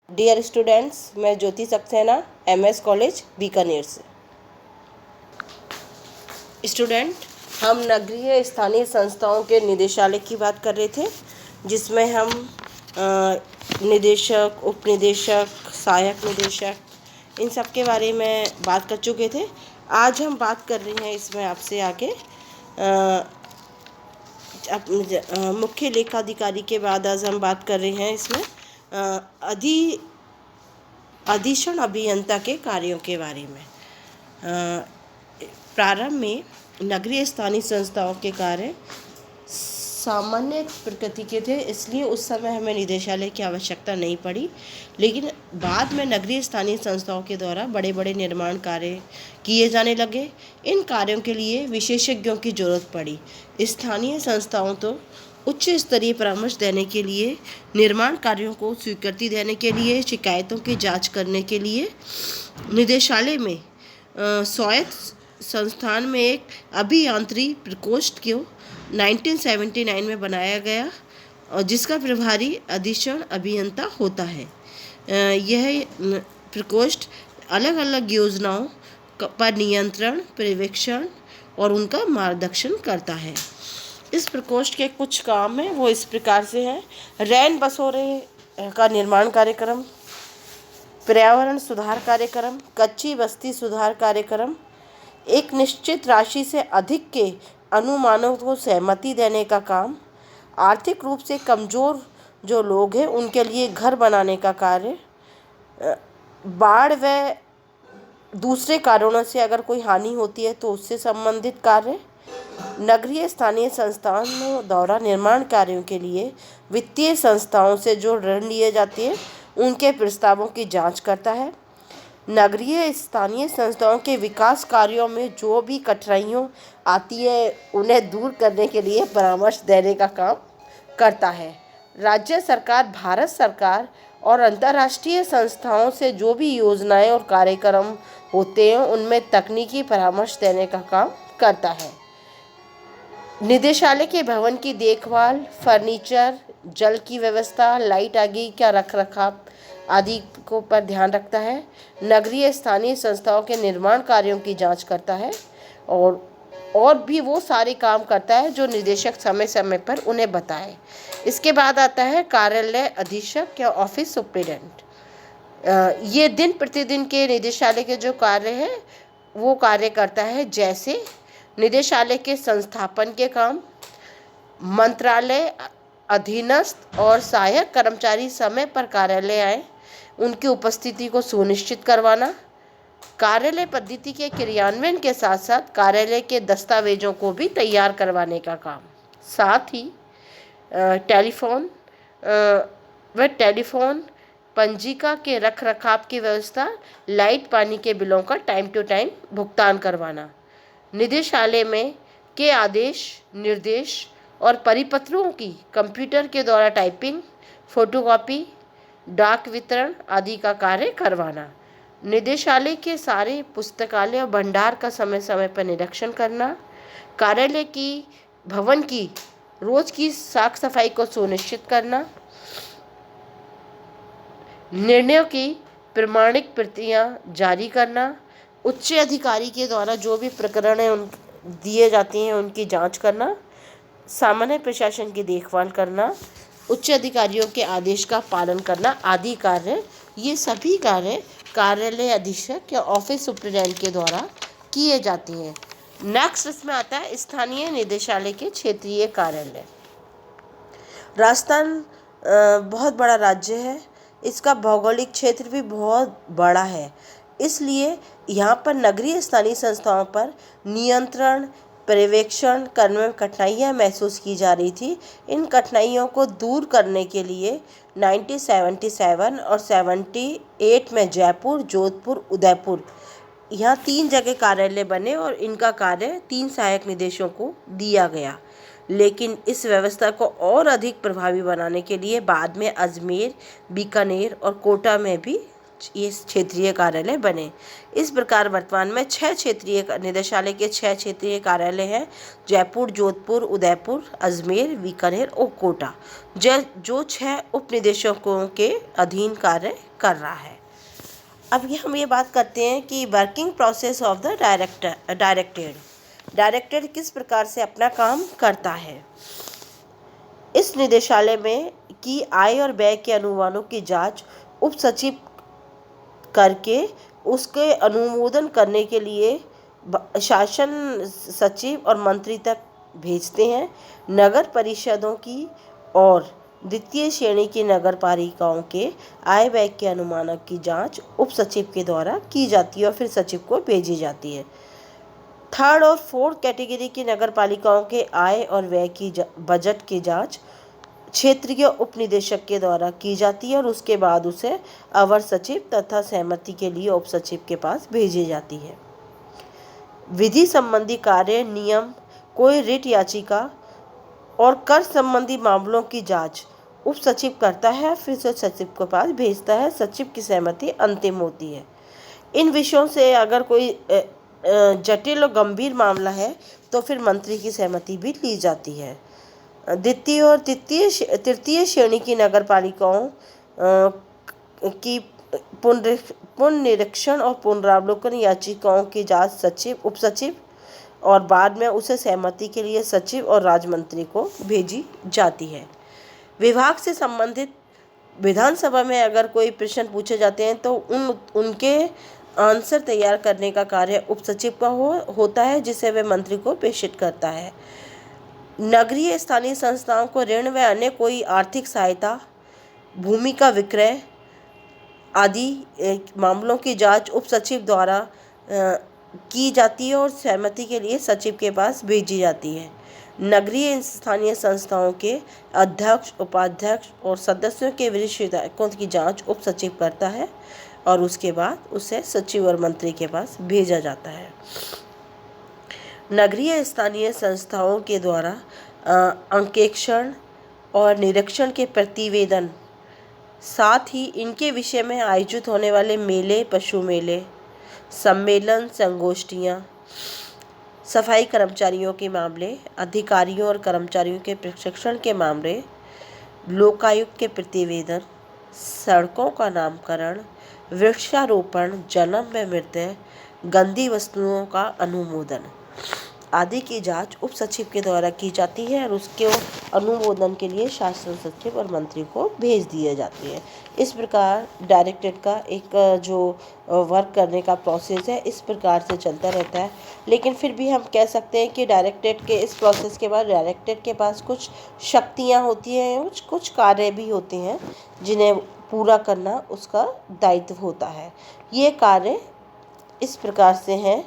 Dear students, मैं ज्योति Saxena MS college Bikaner से। Student, हम नगरीय स्थानीय संस्थाओं के निदेशालय की बात कर रहे थे, जिसमें हम निदेशक, उपनिदेशक, सहायक निदेशक इन सब के बारे में बात कर चुके थे। आज हम बात कर रहे हैं इसमें आपसे आगे मुख्य लेखाधिकारी के बाद आज हम बात कर रहे हैं इसमें अधीक्षण अभियंता के कार्यों के बारे में। प्रारंभ में नगरीय स्थानीय संस्थाओं के कार्य सामान्य प्रकृति के थे, इसलिए उस समय हमें निदेशालय की आवश्यकता नहीं पड़ी। लेकिन बाद में नगरीय स्थानीय संस्थाओं के द्वारा बड़े बड़े निर्माण कार्य किए जाने लगे। इन कार्यों के लिए विशेषज्ञों की जरूरत पड़ी। स्थानीय संस्थाओं तो उच्च स्तरीय परामर्श देने के लिए, निर्माण कार्यों को स्वीकृति देने के लिए, शिकायतों की जांच करने के लिए निदेशालय में स्वायत्त संस्थान में एक अभियांत्रिकी प्रकोष्ठ को 1979 में बनाया गया और जिसका प्रभारी अधीक्षण अभियंता होता है। यह प्रकोष्ठ अलग अलग योजनाओं पर नियंत्रण, पर्यवेक्षण और उनका मार्गदर्शन करता है। इस प्रकोष्ठ के कुछ काम हैं वो इस प्रकार से हैं: रैन बसेरे का निर्माण कार्यक्रम, पर्यावरण सुधार कार्यक्रम, कच्ची बस्ती सुधार कार्यक्रम, एक निश्चित राशि से अधिक के अनुमानों को सहमति देने का काम, आर्थिक रूप से कमज़ोर जो लोग हैं उनके लिए घर बनाने का कार्य, बाढ़ व दूसरे कारणों से अगर कोई हानि होती है तो उससे संबंधित कार्य, नगरीय स्थानीय संस्थाओं द्वारा निर्माण कार्यों के लिए वित्तीय संस्थाओं से जो ऋण लिए जाते हैं उनके प्रस्तावों की जांच करता है। नगरीय स्थानीय संस्थाओं के विकास कार्यों में जो भी कठिनाइयाँ आती है उन्हें दूर करने के लिए परामर्श देने का काम करता है। राज्य सरकार, भारत सरकार और अंतर्राष्ट्रीय संस्थाओं से जो भी योजनाएं और कार्यक्रम होते हैं उनमें तकनीकी परामर्श देने का काम करता है। निदेशालय के भवन की देखभाल, फर्नीचर, जल की व्यवस्था, लाइट आदि का रखरखाव आदि को पर ध्यान रखता है। नगरीय स्थानीय संस्थाओं के निर्माण कार्यों की जांच करता है और भी वो सारे काम करता है जो निदेशक समय समय पर उन्हें बताए। इसके बाद आता है कार्यालय अधीक्षक या ऑफिस सुप्रिटेंडेंट। ये दिन प्रतिदिन के निदेशालय के जो कार्य है वो कार्य करता है, जैसे निदेशालय के संस्थापन के काम, मंत्रालय अधीनस्थ और सहायक कर्मचारी समय पर कार्यालय आए, उनकी उपस्थिति को सुनिश्चिट करवाना, कार्यालय पद्धति के क्रियान्वयन के साथ साथ कार्यालय के दस्तावेजों को भी तैयार करवाने का काम, साथ ही टेलीफोन पंजिका के रखरखाव की व्यवस्था, लाइट पानी के बिलों का टाइम टू टाइम भुगतान करवाना, निदेशालय में के आदेश, निर्देश और परिपत्रों की कंप्यूटर के द्वारा टाइपिंग, फोटोकॉपी, डाक वितरण आदि का कार्य करवाना, निदेशालय के सारे पुस्तकालय और भंडार का समय समय पर निरीक्षण करना, कार्यालय की भवन की रोज की साफ सफाई को सुनिश्चित करना, निर्णयों की प्रमाणिक प्रतियां जारी करना, उच्च अधिकारी के द्वारा जो भी प्रकरण है उन दिए जाती हैं उनकी जांच करना, सामान्य प्रशासन की देखभाल करना, उच्च अधिकारियों के आदेश का पालन करना आदि कार्य, ये सभी कार्य कार्यालय अधीक्षक या ऑफिस सुप्रिटेंडेंट के द्वारा किए जाते हैं। नेक्स्ट इसमें आता है स्थानीय निदेशालय के क्षेत्रीय कार्यालय। राजस्थान बहुत बड़ा राज्य है, इसका भौगोलिक क्षेत्र भी बहुत बड़ा है, इसलिए यहाँ पर नगरीय स्थानीय संस्थाओं पर नियंत्रण, पर्यवेक्षण करने में कठिनाइयाँ महसूस की जा रही थी। इन कठिनाइयों को दूर करने के लिए 1977 और 78 में जयपुर, जोधपुर, उदयपुर यहाँ 3 जगह कार्यालय बने और इनका कार्य 3 सहायक निदेशकों को दिया गया। लेकिन इस व्यवस्था को और अधिक प्रभावी बनाने के लिए बाद में अजमेर, बीकानेर और कोटा में भी ये क्षेत्रीय कार्यालय बने। इस प्रकार वर्तमान में 6 क्षेत्रीय निदेशालय के 6 क्षेत्रीय कार्यालय हैं: जयपुर, जोधपुर, उदयपुर, अजमेर, बीकानेर और कोटा, जो 6 उप निदेशकों के अधीन कार्य कर रहा है। अब हम ये बात करते हैं कि working process of the directed किस प्रकार से अपना काम करता है। इस निदेशालय में की आय और व्यय के अनुमानों की जांच उप सचिव करके उसके अनुमोदन करने के लिए शासन सचिव और मंत्री तक भेजते हैं। नगर परिषदों की और द्वितीय श्रेणी की नगर पालिकाओं के आय व्यय के अनुमानों की जांच उप सचिव के द्वारा की जाती है और फिर सचिव को भेजी जाती है। थर्ड और फोर्थ कैटेगरी की नगर पालिकाओं के आय और व्यय की बजट की जांच क्षेत्रीय उप निदेशक के द्वारा की जाती है और उसके बाद उसे अवर सचिव तथा सहमति के लिए उप सचिव के पास भेजी जाती है। विधि संबंधी कार्य, नियम, कोई रिट याचिका और कर संबंधी मामलों की जांच उप सचिव करता है, फिर से सचिव के पास भेजता है। सचिव की सहमति अंतिम होती है। इन विषयों से अगर कोई जटिल और गंभीर मामला है तो फिर मंत्री की सहमति भी ली जाती है। द्वितीय और तृतीय श्रेणी की नगर पालिकाओं की पुनरीक्षण और पुनरावलोकन याचिकाओं की जांच सचिव, उप सचिव और बाद में उसे सहमति के लिए सचिव और राज्यमंत्री को भेजी जाती है। विभाग से संबंधित विधानसभा में अगर कोई प्रश्न पूछे जाते हैं तो उनके आंसर तैयार करने का कार्य उप सचिव का होता है, जिसे वह मंत्री को प्रेषित करता है। नगरीय स्थानीय संस्थाओं को ऋण व अन्य कोई आर्थिक सहायता, भूमि का विक्रय आदि मामलों की जांच उप सचिव द्वारा की जाती है और सहमति के लिए सचिव के पास भेजी जाती है। नगरीय स्थानीय संस्थाओं के अध्यक्ष, उपाध्यक्ष और सदस्यों के विशिष्ट विधायकों की जांच उप सचिव करता है और उसके बाद उसे सचिव और मंत्री के पास भेजा जाता है। नगरीय स्थानीय संस्थाओं के द्वारा अंकेक्षण और निरीक्षण के प्रतिवेदन, साथ ही इनके विषय में आयोजित होने वाले मेले, पशु मेले, सम्मेलन, संगोष्ठियाँ, सफाई कर्मचारियों के मामले, अधिकारियों और कर्मचारियों के प्रशिक्षण के मामले, लोकायुक्त के प्रतिवेदन, सड़कों का नामकरण, वृक्षारोपण, जन्म व मृत्यु, गंदी वस्तुओं का अनुमोदन आदि की जांच उप सचिव के द्वारा की जाती है और उसके अनुमोदन के लिए शासन सचिव और मंत्री को भेज दिए जाती है। इस प्रकार डायरेक्टरेट का एक जो वर्क करने का प्रोसेस है इस प्रकार से चलता रहता है। लेकिन फिर भी हम कह सकते हैं कि डायरेक्टरेट के इस प्रोसेस के बाद डायरेक्टरेट के पास कुछ शक्तियाँ होती हैं, कुछ कार्य भी होते हैं जिन्हें पूरा करना उसका दायित्व होता है। ये कार्य इस प्रकार से हैं।